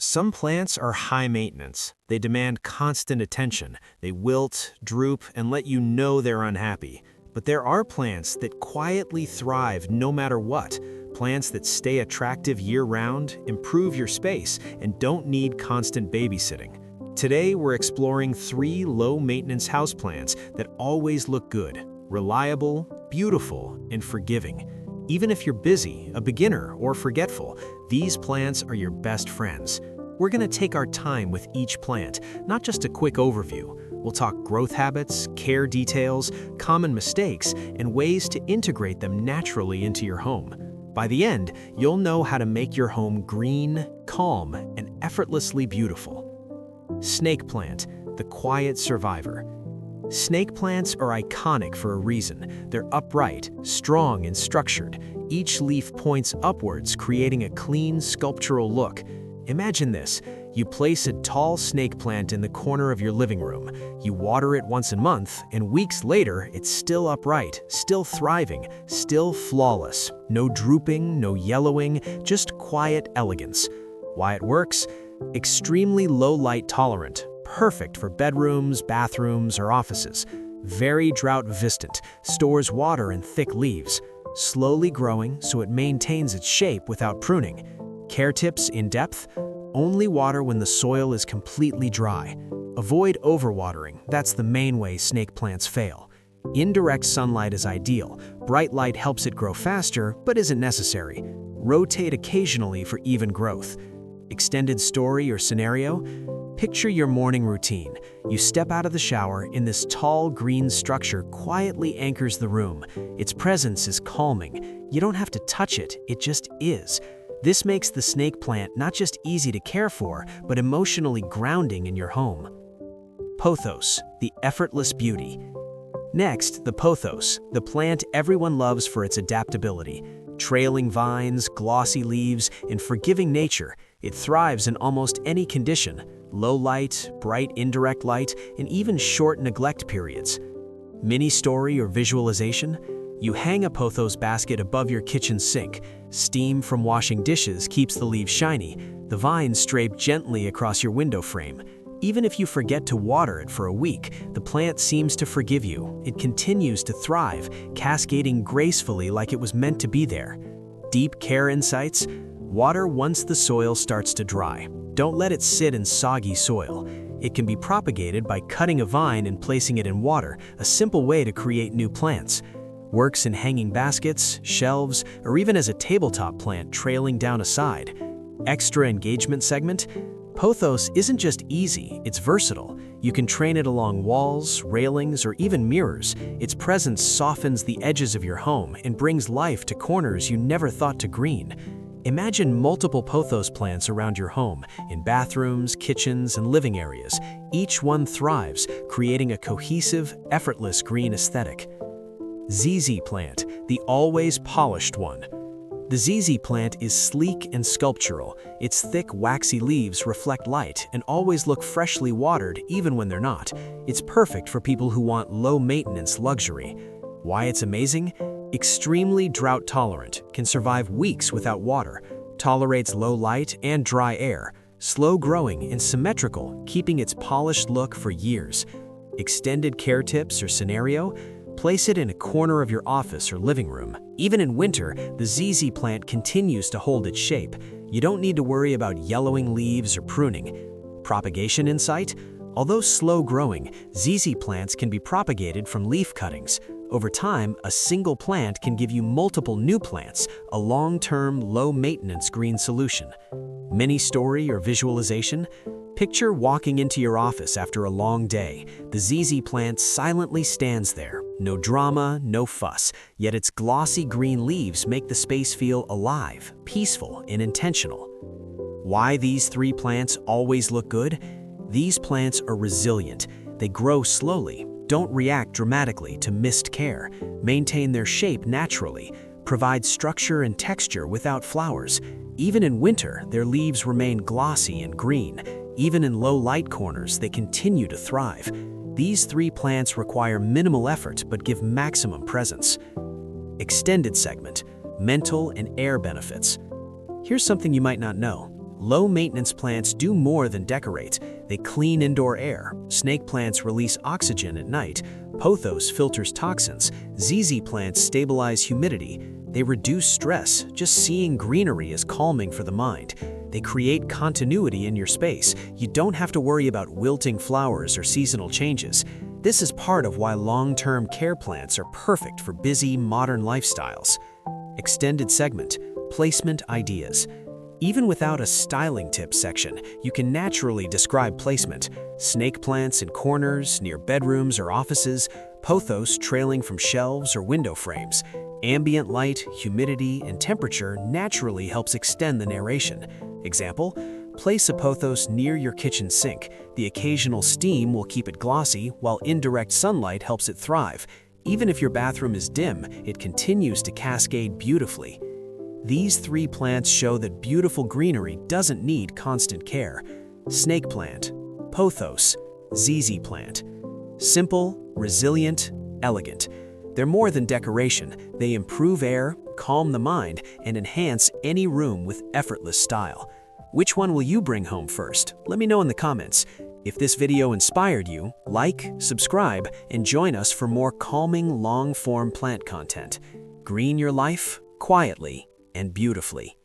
Some plants are high maintenance. They demand constant attention. They wilt, droop, and let you know they're unhappy. But there are plants that quietly thrive no matter what. Plants that stay attractive year-round, improve your space, and don't need constant babysitting. Today, we're exploring 3 low-maintenance houseplants that always look good, reliable, beautiful, and forgiving. Even if you're busy, a beginner, or forgetful, these plants are your best friends. We're going to take our time with each plant, not just a quick overview. We'll talk growth habits, care details, common mistakes, and ways to integrate them naturally into your home. By the end, you'll know how to make your home green, calm, and effortlessly beautiful. Snake plant, the quiet survivor. Snake plants are iconic for a reason. They're upright, strong, and structured. Each leaf points upwards, creating a clean, sculptural look. Imagine this. You place a tall snake plant in the corner of your living room. You water it once a month, and weeks later, it's still upright, still thriving, still flawless. No drooping, no yellowing, just quiet elegance. Why it works? Extremely low light tolerant. Perfect for bedrooms, bathrooms, or offices. Very drought-resistant, stores water in thick leaves. Slowly growing so it maintains its shape without pruning. Care tips in depth: only water when the soil is completely dry. Avoid overwatering, that's the main way snake plants fail. Indirect sunlight is ideal. Bright light helps it grow faster, but isn't necessary. Rotate occasionally for even growth. Extended story or scenario: picture your morning routine. You step out of the shower, and this tall green structure quietly anchors the room. Its presence is calming. You don't have to touch it, it just is. This makes the snake plant not just easy to care for, but emotionally grounding in your home. Pothos, the effortless beauty. Next, the pothos, the plant everyone loves for its adaptability. Trailing vines, glossy leaves, and forgiving nature, it thrives in almost any condition. Low light, bright indirect light, and even short neglect periods. Mini story or visualization: you hang a pothos basket above your kitchen sink. Steam from washing dishes keeps the leaves shiny. The vines drape gently across your window frame. Even if you forget to water it for a week, the plant seems to forgive you. It continues to thrive, cascading gracefully like it was meant to be there. Deep care insights: water once the soil starts to dry. Don't let it sit in soggy soil. It can be propagated by cutting a vine and placing it in water, a simple way to create new plants. Works in hanging baskets, shelves, or even as a tabletop plant trailing down a side. Extra engagement segment: pothos isn't just easy, it's versatile. You can train it along walls, railings, or even mirrors. Its presence softens the edges of your home and brings life to corners you never thought to green. Imagine multiple pothos plants around your home, in bathrooms, kitchens, and living areas. Each one thrives, creating a cohesive, effortless green aesthetic. ZZ plant, the always polished one. The ZZ plant is sleek and sculptural. Its thick, waxy leaves reflect light and always look freshly watered even when they're not. It's perfect for people who want low-maintenance luxury. Why it's amazing? Extremely drought-tolerant, can survive weeks without water, tolerates low light and dry air, slow-growing and symmetrical, keeping its polished look for years. Extended care tips or scenario: place it in a corner of your office or living room. Even in winter, the ZZ plant continues to hold its shape. You don't need to worry about yellowing leaves or pruning. Propagation insight: although slow-growing, ZZ plants can be propagated from leaf cuttings. Over time, a single plant can give you multiple new plants, a long-term, low-maintenance green solution. Mini story or visualization: picture walking into your office after a long day. The ZZ plant silently stands there. No drama, no fuss, yet its glossy green leaves make the space feel alive, peaceful, and intentional. Why these 3 plants always look good? These plants are resilient. They grow slowly, don't react dramatically to missed care, maintain their shape naturally, provide structure and texture without flowers. Even in winter, their leaves remain glossy and green. Even in low light corners, they continue to thrive. These 3 plants require minimal effort but give maximum presence. Extended segment: mental and air benefits. Here's something you might not know. Low-maintenance plants do more than decorate. They clean indoor air. Snake plants release oxygen at night. Pothos filters toxins. ZZ plants stabilize humidity. They reduce stress. Just seeing greenery is calming for the mind. They create continuity in your space. You don't have to worry about wilting flowers or seasonal changes. This is part of why long-term care plants are perfect for busy, modern lifestyles. Extended segment, placement ideas. Even without a styling tips section, you can naturally describe placement. Snake plants in corners, near bedrooms or offices, pothos trailing from shelves or window frames. Ambient light, humidity, and temperature naturally helps extend the narration. Example, place a pothos near your kitchen sink. The occasional steam will keep it glossy, while indirect sunlight helps it thrive. Even if your bathroom is dim, it continues to cascade beautifully. These 3 plants show that beautiful greenery doesn't need constant care. Snake plant, pothos, ZZ plant. Simple, resilient, elegant. They're more than decoration. They improve air, calm the mind, and enhance any room with effortless style. Which one will you bring home first? Let me know in the comments. If this video inspired you, like, subscribe, and join us for more calming long-form plant content. Green your life quietly and beautifully.